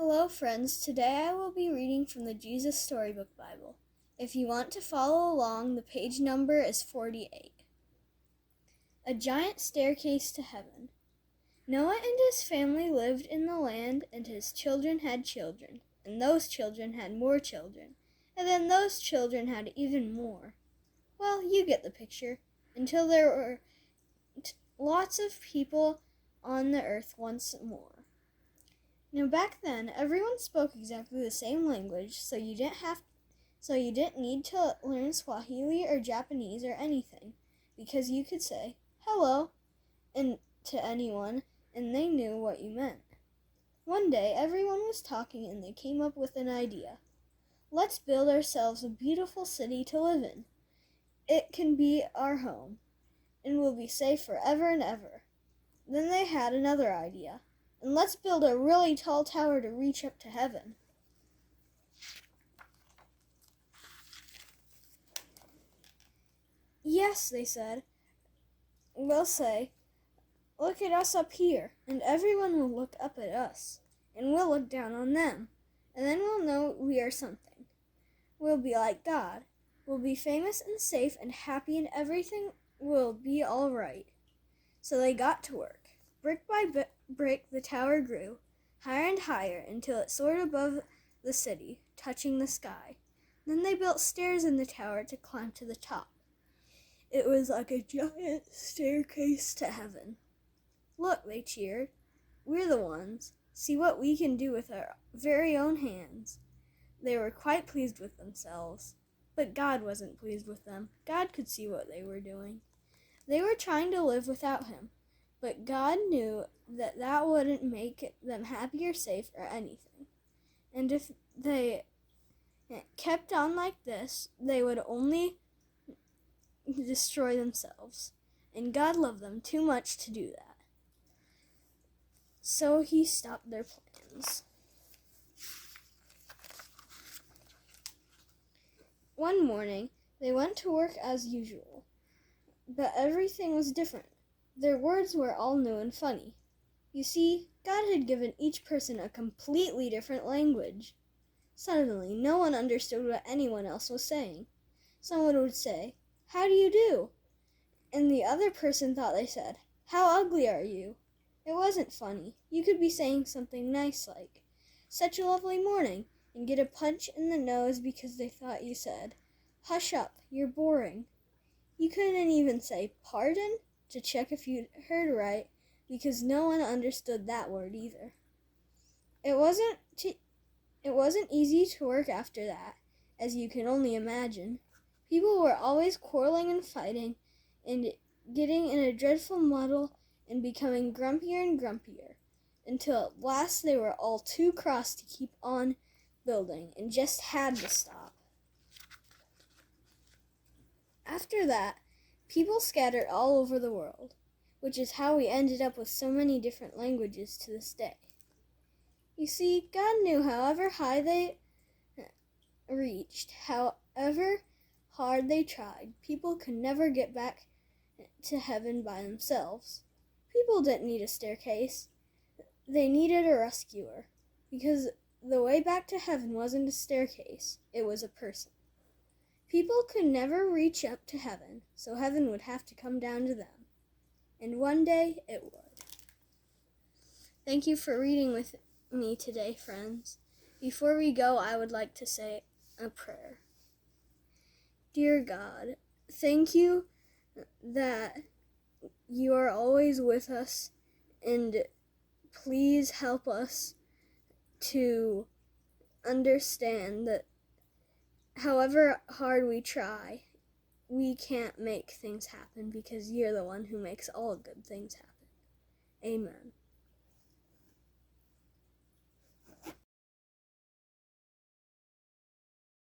Hello friends, today I will be reading from the Jesus Storybook Bible. If you want to follow along, the page number is 48. A giant staircase to heaven. Noah and his family lived in the land, and his children had children, and those children had more children, and then those children had even more. Well, you get the picture, until there were lots of people on the earth once more. Now back then, everyone spoke exactly the same language, so you didn't need to learn Swahili or Japanese or anything, because you could say hello to anyone, and they knew what you meant. One day, everyone was talking, and they came up with an idea. Let's build ourselves a beautiful city to live in. It can be our home, and we'll be safe forever and ever. Then they had another idea. And let's build a really tall tower to reach up to heaven. Yes, they said. We'll say, look at us up here, and everyone will look up at us, and we'll look down on them, and then we'll know we are something. We'll be like God. We'll be famous and safe and happy, and everything will be all right. So they got to work. Brick by brick, the tower grew, higher and higher, until it soared above the city, touching the sky. Then they built stairs in the tower to climb to the top. It was like a giant staircase to heaven. Look, they cheered. We're the ones. See what we can do with our very own hands. They were quite pleased with themselves. But God wasn't pleased with them. God could see what they were doing. They were trying to live without Him. But God knew that wouldn't make them happy or safe or anything. And if they kept on like this, they would only destroy themselves. And God loved them too much to do that. So He stopped their plans. One morning, they went to work as usual. But everything was different. Their words were all new and funny. You see, God had given each person a completely different language. Suddenly, no one understood what anyone else was saying. Someone would say, "How do you do?" And the other person thought they said, "How ugly are you?" It wasn't funny. You could be saying something nice like, "Such a lovely morning," and get a punch in the nose because they thought you said, "Hush up, you're boring." You couldn't even say, "Pardon?" to check if you'd heard right, because no one understood that word either. It wasn't easy to work after that, as you can only imagine. People were always quarreling and fighting, and getting in a dreadful muddle and becoming grumpier and grumpier, until at last they were all too cross to keep on building, and just had to stop. After that, people scattered all over the world, which is how we ended up with so many different languages to this day. You see, God knew however high they reached, however hard they tried, people could never get back to heaven by themselves. People didn't need a staircase. They needed a rescuer, because the way back to heaven wasn't a staircase, it was a person. People could never reach up to heaven, so heaven would have to come down to them. And one day it would. Thank you for reading with me today, friends. Before we go, I would like to say a prayer. Dear God, thank you that you are always with us, and please help us to understand that however hard we try, we can't make things happen because you're the one who makes all good things happen. Amen.